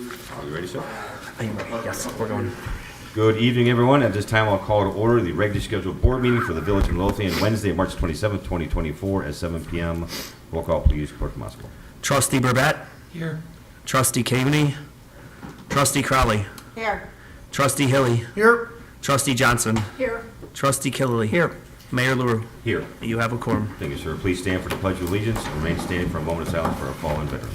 Are you ready, sir? Are you ready? Yes, we're going. Good evening, everyone. At this time, I'll call to order the regularly scheduled board meeting for the Village of Midlothian, Wednesday, March 27th, 2024, at 7 p.m. Roll call, please, Clerk Moscow. Trustee Burbette? Here. Trustee Caveney? Trustee Crowley? Here. Trustee Hilly? Here. Trustee Johnson? Here. Trustee Killeley? Here. Mayor LaRue? Here. You have a quorum. Thank you, sir. Please stand for the Pledge of Allegiance and remain standing for a moment of silence for our fallen veterans.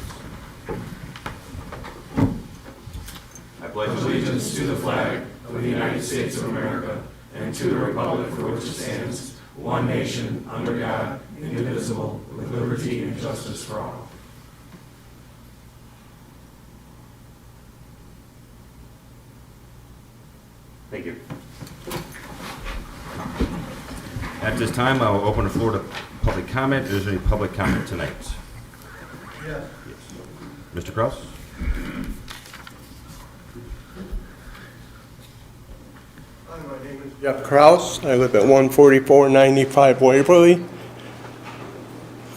I pledge Allegiance to the flag of the United States of America and to the republic for which it stands, one nation, under God, indivisible, with liberty and justice for all. Thank you. At this time, I will open the floor to public comment. Is there any public comment tonight? Yes. Mr. Kraus? Hi, my name is Jeff Kraus. I live at 14495 Waverly.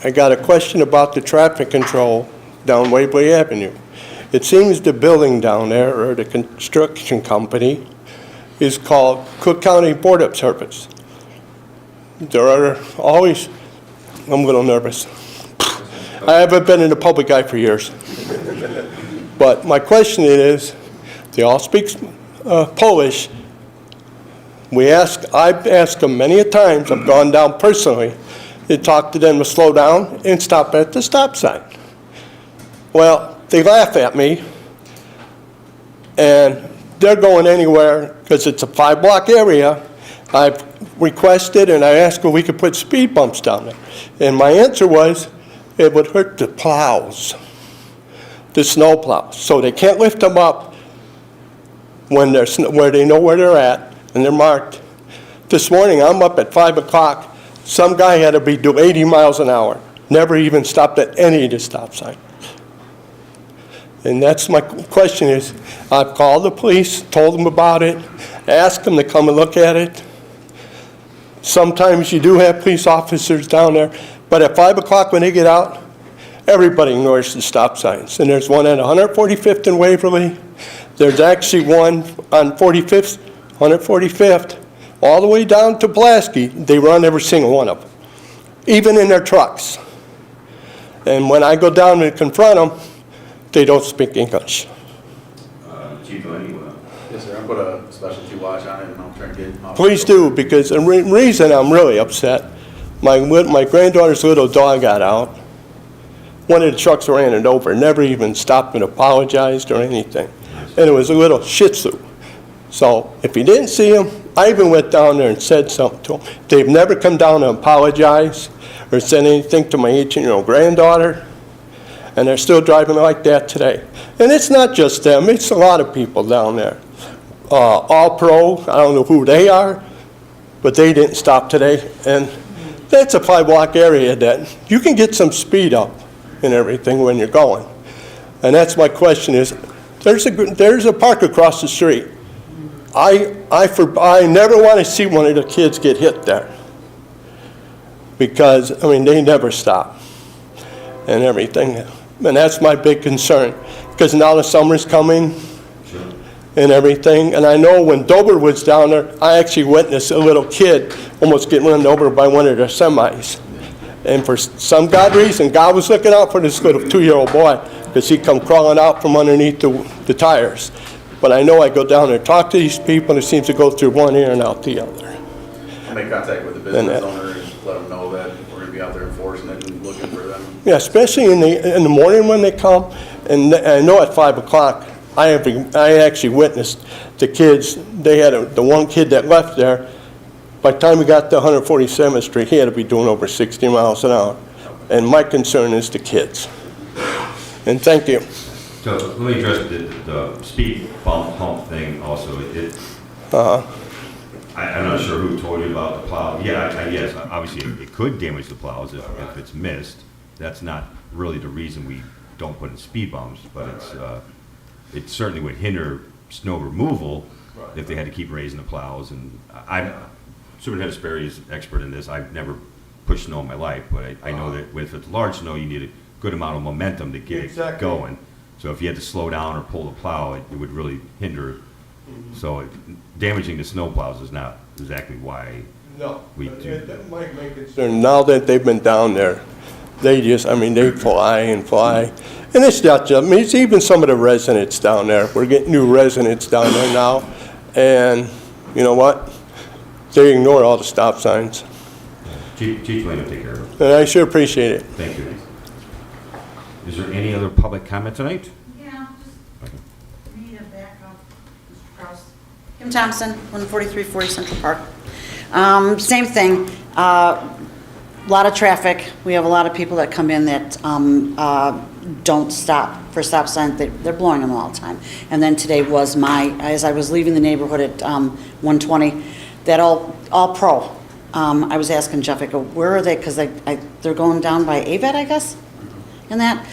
I got a question about the traffic control down Waverly Avenue. It seems the building down there, or the construction company, is called Cook County Board of Service. There are always, I'm a little nervous. I haven't been in the public eye for years. But my question is, they all speak Polish. I've asked them many a times, I've gone down personally, to talk to them to slow down and stop at the stop sign. Well, they laugh at me, and they're going anywhere because it's a 5-block area. I've requested and I asked if we could put speed bumps down there. And my answer was, it would hurt the plows, the snow plows. So they can't lift them up when where they know where they're at and they're marked. This morning, I'm up at 5 o'clock. Some guy had to be doing 80 miles an hour. Never even stopped at any of the stop signs. And that's my question is, I've called the police, told them about it, asked them to come and look at it. Sometimes you do have police officers down there, but at 5 o'clock when they get out, everybody ignores the stop signs. And there's one at 145th and Waverly. There's actually one on 45th, 145th, all the way down to Pulaski. They run every single one of them, even in their trucks. And when I go down and confront them, they don't speak English. Chief, any? Yes, sir. I'll put a specialty watch on it and I'll try and get off. Please do, because the reason I'm really upset, my granddaughter's little dog got out. One of the trucks ran it over, never even stopped and apologized or anything. And it was a little Shih Tzu. So if you didn't see him, I even went down there and said something to him. They've never come down and apologized or said anything to my 18-year-old granddaughter. And they're still driving like that today. And it's not just them, it's a lot of people down there. All Pro, I don't know who they are, but they didn't stop today. And that's a 5-block area that you can get some speed up and everything when you're going. And that's my question is, there's a park across the street. I never want to see one of the kids get hit there. Because, I mean, they never stop and everything. And that's my big concern, because now the summer's coming and everything. And I know when Dober was down there, I actually witnessed a little kid almost getting run over by one of their semis. And for some God reason, God was looking out for this little 2-year-old boy, because he come crawling out from underneath the tires. But I know I go down there and talk to these people, and it seems to go through one ear and out the other. I'll make contact with the business owner and let them know that we're going to be out there enforcing it and looking for them. Yeah, especially in the morning when they come, and I know at 5 o'clock, I actually witnessed the kids. They had the one kid that left there. By the time we got to 147th Street, he had to be doing over 60 miles an hour. And my concern is the kids. And thank you. So let me address the speed bump thing also. I'm not sure who told you about the plow. Yeah, yes, obviously it could damage the plows if it's missed. That's not really the reason we don't put in speed bumps, but it certainly would hinder snow removal if they had to keep raising the plows. And Superintendent Sperry is an expert in this. I've never pushed snow in my life, but I know that if it's large snow, you need a good amount of momentum to get it going. So if you had to slow down or pull the plow, it would really hinder. So damaging the snow plows is not exactly why. No. We do. That might make it. Now that they've been down there, they just, I mean, they fly and fly. And it's not just, I mean, it's even some of the residents down there. We're getting new residents down there now. And you know what? They ignore all the stop signs. Chief Lane will take care of it. And I sure appreciate it. Thank you. Is there any other public comment tonight? Yeah, Okay. just need a backup, Mr. Kraus. Kim Thompson, 14340 Central Park. Same thing, lot of traffic. We have a lot of people that come in that don't stop for stop signs. They're blowing them all the time. And then today was as I was leaving the neighborhood at 120, that all pro. I was asking Jeff, I go, where are they? Because they're going down by AVET, I guess, and that.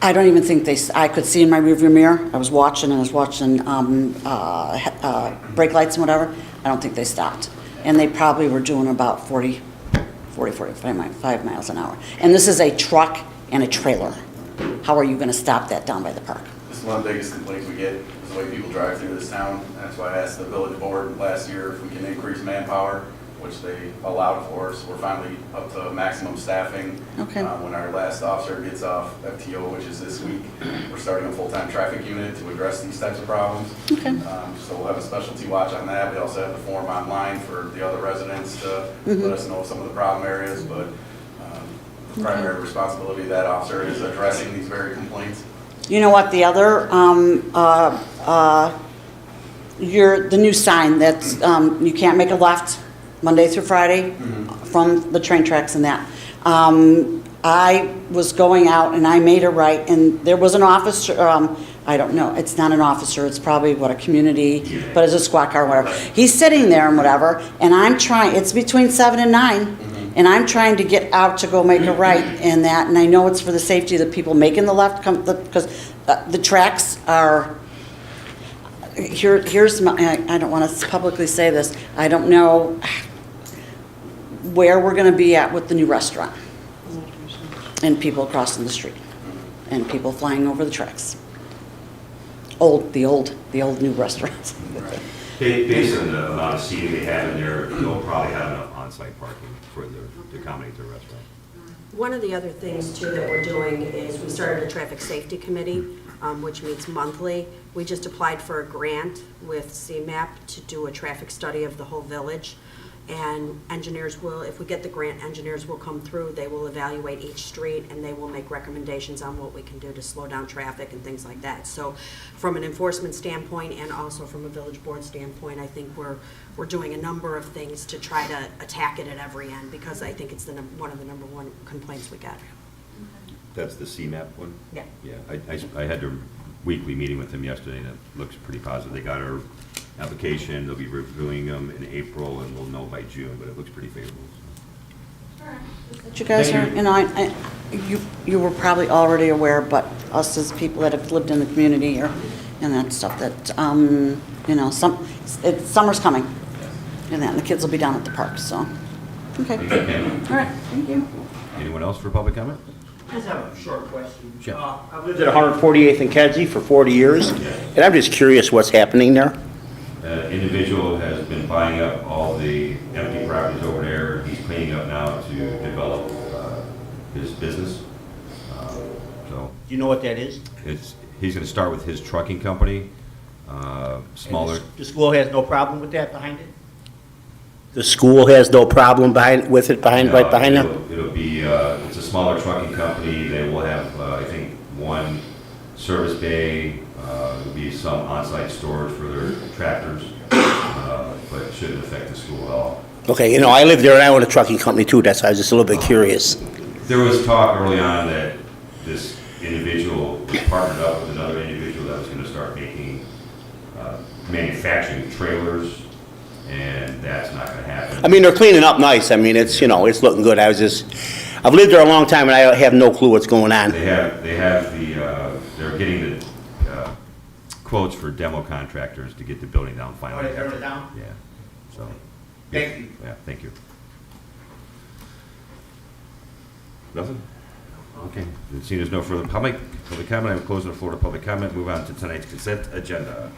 I don't even think I could see in my rearview mirror. I was watching brake lights and whatever. I don't think they stopped. And they probably were doing about 45 miles an hour. And this is a truck and a trailer. How are you going to stop that down by the park? This is one of the biggest complaints we get, is the way people drive through this town. That's why I asked the village board last year if we can increase manpower, which they allowed for us. We're finally up to maximum staffing. Okay. When our last officer gets off FTO, which is this week, we're starting a full-time traffic unit to address these types of problems. Okay. So we'll have a specialty watch on that. We also have the form online for the other residents to let us know some of the problem areas, but the primary responsibility of that officer is addressing these very complaints. You know what, the other, the new sign that's, you can't make a left Monday through Friday from the train tracks and that. I was going out and I made a right, and there was an officer, I don't know, it's not an officer, it's probably a community, but it's a squad car, whatever. He's sitting there and whatever, and I'm trying, it's between 7 and 9, and I'm trying to get out to go make a right and that, and I know it's for the safety of the people making the left, because the tracks are, here's my, I don't want to publicly say this, I don't know where we're going to be at with the new restaurant, and people crossing the street, and people flying over the tracks. The old new restaurants. Based on the amount of seating they have in there, they'll probably have enough on-site parking to accommodate their restaurant. One of the other things too that we're doing is we started a traffic safety committee, which meets monthly. We just applied for a grant with CMAP to do a traffic study of the whole village. And engineers will, if we get the grant, engineers will come through, they will evaluate each street, and they will make recommendations on what we can do to slow down traffic and things like that. So from an enforcement standpoint and also from a village board standpoint, I think we're doing a number of things to try to attack it at every end, because I think it's one of the number one complaints we get. That's the CMAP one? Yeah. Yeah, I had their weekly meeting with them yesterday, and it looks pretty positive. They got our application, they'll be reviewing them in April, and we'll know by June, but it looks pretty favorable. You guys are, you know, you were probably already aware, but us as people that have lived in the community or, and that stuff, that, you know, summer's coming, and that, and the kids will be down at the park, so, okay. All right, thank you. Anyone else for public comment? I just have a short question. Sure. I've lived at 148th and Kedzie for 40 years, and I'm just curious what's happening there. Individual has been buying up all the empty properties over there. He's cleaning up now to develop his business. So Do you know what that is? he's going to start with his trucking company, smaller. And the school has no problem with that behind it? The school has no problem right behind them? It'll be, it's a smaller trucking company. They will have, I think, one service bay. There'll be some on-site storage for their tractors, but it shouldn't affect the school at all. Okay, you know, I live there and I own a trucking company too, that's why I was just a little bit curious. There was talk early on that this individual was partnered up with another individual that was going to start making, manufacturing trailers, and that's not going to happen. I mean, they're cleaning up nice, I mean, it's, you know, it's looking good. I've lived there a long time and I have no clue what's going on. They have they're getting the quotes for demo contractors to get the building down finally. Oh, they turned it down? Yeah, so. Thank you. Yeah, thank you. Nothing? Okay, seeing there's no further public comment, I will close the floor to public comment. Move on to tonight's consent agenda.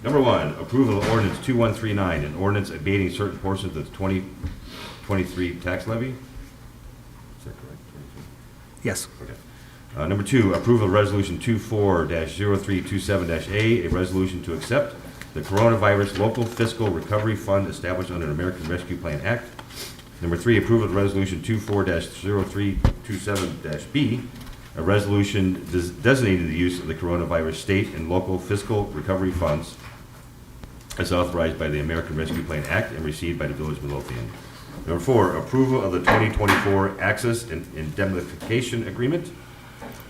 Number 1, approval of ordinance 2139, an ordinance abating certain portions of the 2023 tax levy. Is that correct? 22? Yes. Okay. Number 2, approval of resolution 24-0327-A, a resolution to accept the coronavirus local fiscal recovery fund established under the American Rescue Plan Act. Number 3, approval of resolution 24-0327-B, a resolution designating the use of the coronavirus state and local fiscal recovery funds as authorized by the American Rescue Plan Act and received by the Village of Midlothian. Number 4, approval of the 2024 Access and Indemnification Agreement.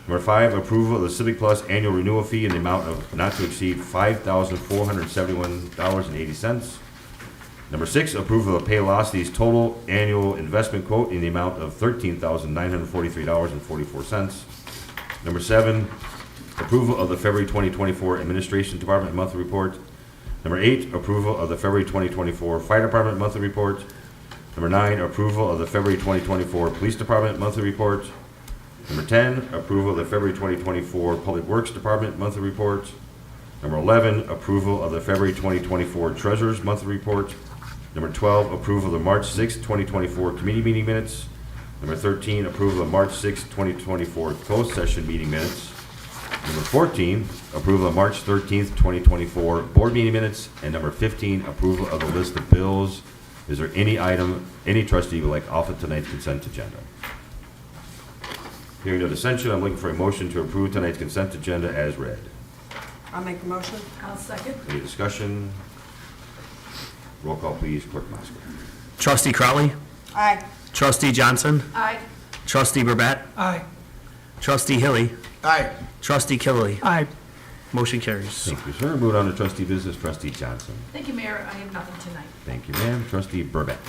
Number 5, approval of the Civic Plus annual renewal fee in the amount of not to exceed $5,471.80. Number 6, approval of Paylocity's total annual investment quote in the amount of $13,943.44. Number 7, approval of the February 2024 Administration Department monthly report. Number 8, approval of the February 2024 Fire Department monthly report. Number 9, approval of the February 2024 Police Department monthly report. Number 10, approval of the February 2024 Public Works Department monthly report. Number 11, approval of the February 2024 Treasurer's monthly report. Number 12, approval of the March 6, 2024 committee meeting minutes. Number 13, approval of March 6, 2024 closed session meeting minutes. Number 14, approval of March 13th, 2024 board meeting minutes. And number 15, approval of the list of bills. Is there any item, any trustee would like off of tonight's consent agenda? Hearing no dissension, I'm looking for a motion to approve tonight's consent agenda as read. I'll make the motion. I'll second. Any discussion? Roll call, please, Clerk Moskowitz. Trustee Crowley. Aye. Trustee Johnson. Aye. Trustee Burbette. Aye. Trustee Hilly. Aye. Trustee Killily. Aye. Motion carries. Thank you, sir. Move on to trustee business, trustee Johnson. Thank you, Mayor. I have nothing tonight. Thank you, ma'am. Trustee Burbette.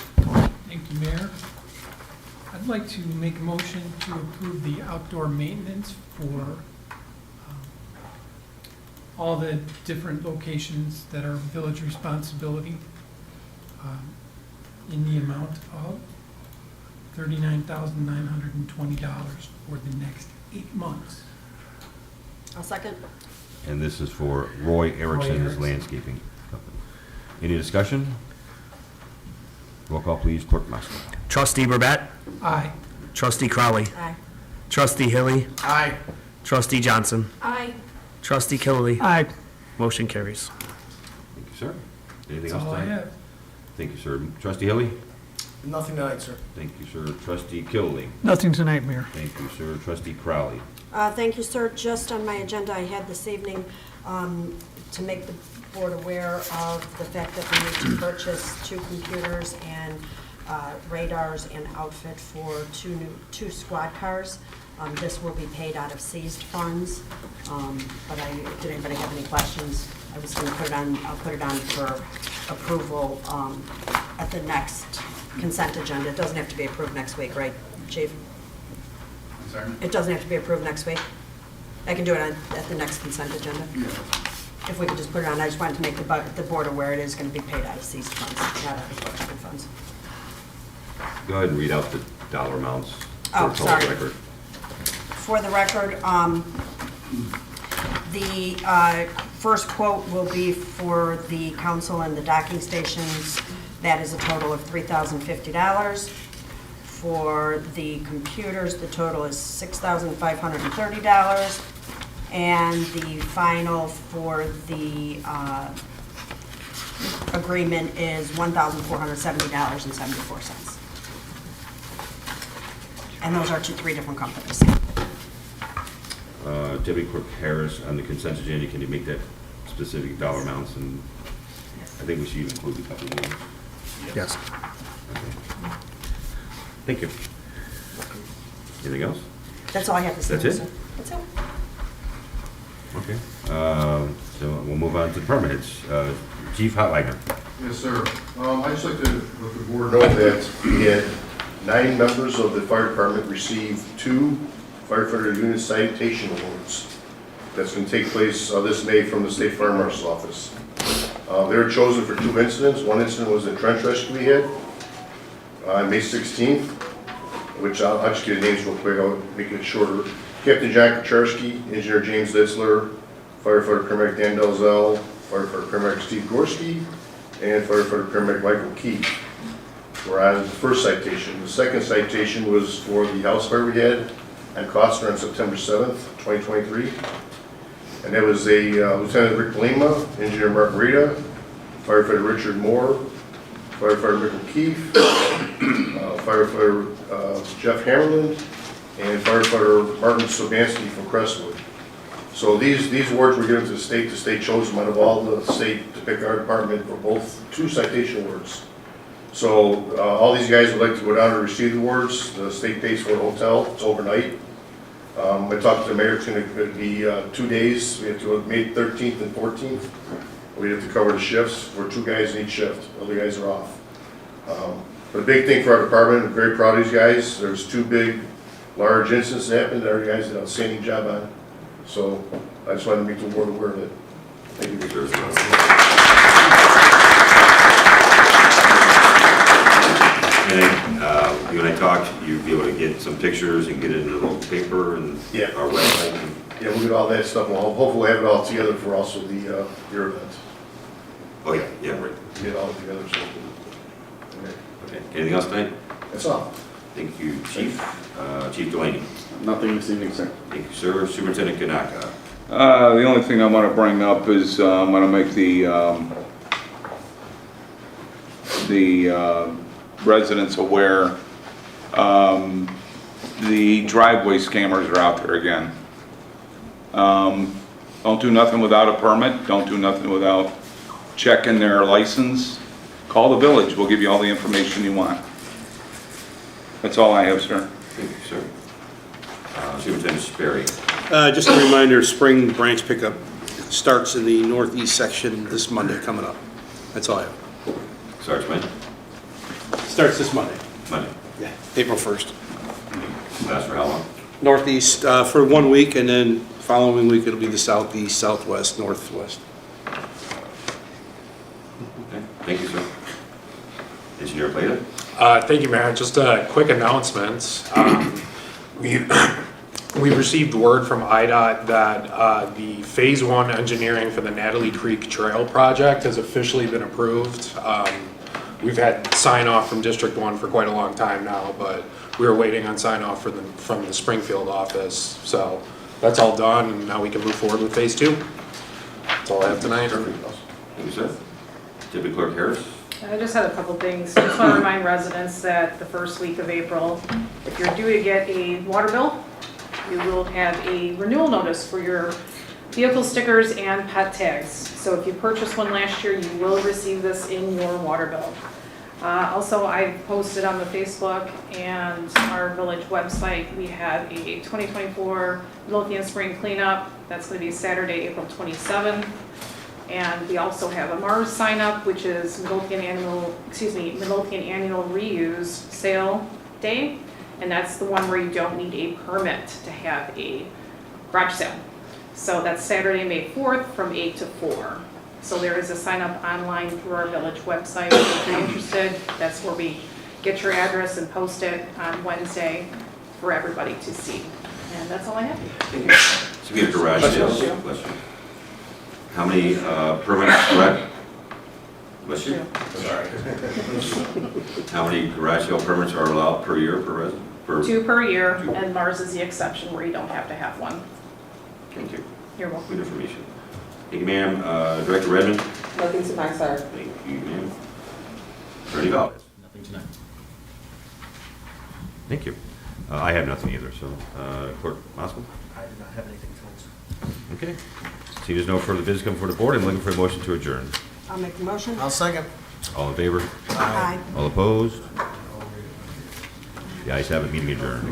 Thank you, Mayor. I'd like to make a motion to approve the outdoor maintenance for all the different locations that are village responsibility in the amount of $39,920 for the next 8 months. I'll second. And this is for Roy Erickson's Erickson. landscaping company. Any discussion? Roll call, please, Clerk Moskowitz. Trustee Burbette. Aye. Trustee Crowley. Aye. Trustee Hilly. Aye. Trustee Johnson. Aye. Trustee Killily. Aye. Motion carries. Thank you, sir. Anything That's else all I tonight? have. Thank you, sir. Trustee Hilly? Nothing tonight, sir. Thank you, sir. Trustee Killily? Nothing tonight, Mayor. Thank you, sir. Trustee Crowley? Thank you, sir. Just on my agenda, I had this evening to make the board aware of the fact that we need to purchase 2 computers and radars and outfit for 2 squad cars. This will be paid out of seized funds, but did anybody have any questions? I was going to put it on, I'll put it on for approval at the next consent agenda. It doesn't have to be approved next week, right, Chief? I'm sorry? It doesn't have to be approved next week? I can do it at the next consent agenda? If we could just put it on, I just wanted to make the board aware it is going to be paid out of seized funds, not out of budgeted funds. Go ahead and read out the dollar amounts. for Oh, total sorry. record. For the record, the first quote will be for the council and the docking stations. That is a total of $3,050. For the computers, the total is $6,530. And the final for the agreement is $1,470.74. And those are to 3 different companies. Deputy Clerk Harris, on the consent agenda, can you make that specific dollar amounts? And I think we should even include a couple of names. Yes. Thank you. Anything else? That's all I have to say. That's it? sir. That's it. Okay. So we'll move on to the permits. Chief Hotwagner. Yes, sir. I'd just like to let the board know that we had 9 members of the fire department receive 2 firefighter unit citation awards. That's going to take place this May from the State Fire Marshal's Office. They were chosen for 2 incidents. One incident was a trench rescue we had on May 16th, which I'll just give the names real quick, I'll make it shorter. Captain John Kucharski, Engineer James Litzler, Firefighter Paramedic Dan Delzell, Firefighter Paramedic Steve Gorski, and Firefighter Paramedic Michael Keith were on the first citation. The second citation was for the house fire we had on Costner on September 7th, 2023. And that was a Lieutenant Rick Lima, Engineer Mark Rita, Firefighter Richard Moore, Firefighter Michael Keith, Firefighter Jeff Hammerland, and Firefighter Martin Sobansky from Crestwood. So these awards were given to the state chose them out of all the state to pick our department for both 2 citation awards. So all these guys would like to go down and receive the awards. The state pays for a hotel, it's overnight. I talked to the mayor, it's going to be 2 days. We have to go May 13th and 14th. We have to cover the shifts for 2 guys in each shift. Other guys are off. But a big thing for our department, I'm very proud of these guys. There's 2 big, large incidents that happened. Our guys did an outstanding job on it. So I just wanted to make the board aware of it. Thank you. And when I talked, you'd be able to get some pictures and get it in the local paper and Yeah. our website. Yeah, we'll get all that stuff. We'll hopefully have it all together for also the your event. Oh, yeah, yeah, right. Get it all together. So. Okay. Okay, anything else tonight? That's all. Thank you, Chief. Chief Delaney. Nothing this evening, sir. Thank you, sir. Superintendent Kanaka. The only thing I want to bring up is I'm going to make the residents aware the driveway scammers are out there again. Don't do nothing without a permit. Don't do nothing without checking their license. Call the village. We'll give you all the information you want. That's all I have, sir. Thank you, sir. Superintendent Sperry. Just a reminder, spring branch pickup starts in the northeast section this Monday coming up. That's all I have. Starts when? Starts this Monday. Monday. Yeah, April 1st. Lasts for how long? Northeast for 1 week, and then following week it'll be the southeast, southwest, northwest. Okay, thank you, sir. Engineer Blada. Thank you, Mayor. Just a quick announcement. We received word from IDOT that the Phase 1 engineering for the Natalie Creek Trail project has officially been approved. We've had sign off from District 1 for quite a long time now, but we were waiting on sign off from the Springfield office. So that's all done, and now we can move forward with Phase 2. That's all I have tonight. Thank you, sir. Deputy Clerk Harris. I just had a couple things. Just want to remind residents that the first week of April, if you're due to get a water bill, you will have a renewal notice for your vehicle stickers and pet tags. So if you purchased one last year, you will receive this in your water bill. Also, I posted on the Facebook and our village website, we have a 2024 Midlothian Spring Cleanup. That's going to be Saturday, April 27th. And we also have a Mars sign up, which is Midlothian Annual Reuse Sale Day. And that's the one where you don't need a permit to have a garage sale. So that's Saturday, May 4th from 8 to 4. So there is a sign up online through our village website. If you're interested, that's where we get your address and post it on Wednesday for everybody to see. And that's all I have. Thank you. So we have garage sales. Bless you. How many permits, correct? Bless you. Sorry. How many garage sale permits are allowed per year per resident? 2 per year, and Mars is the exception where you don't have to have one. Thank you. You're welcome. Good information. Thank you, ma'am. Director Redmond. Nothing tonight, sir. Thank you, ma'am. Attorney Valdez. Nothing tonight. Thank you. I have nothing either, so Clerk Moskowitz? I do not have anything tonight. Okay. See, there's no further business coming for the board. I'm looking for a motion to adjourn. I'll make the motion. I'll second. All in favor? Aye. All opposed? The ayes have it, meeting adjourned.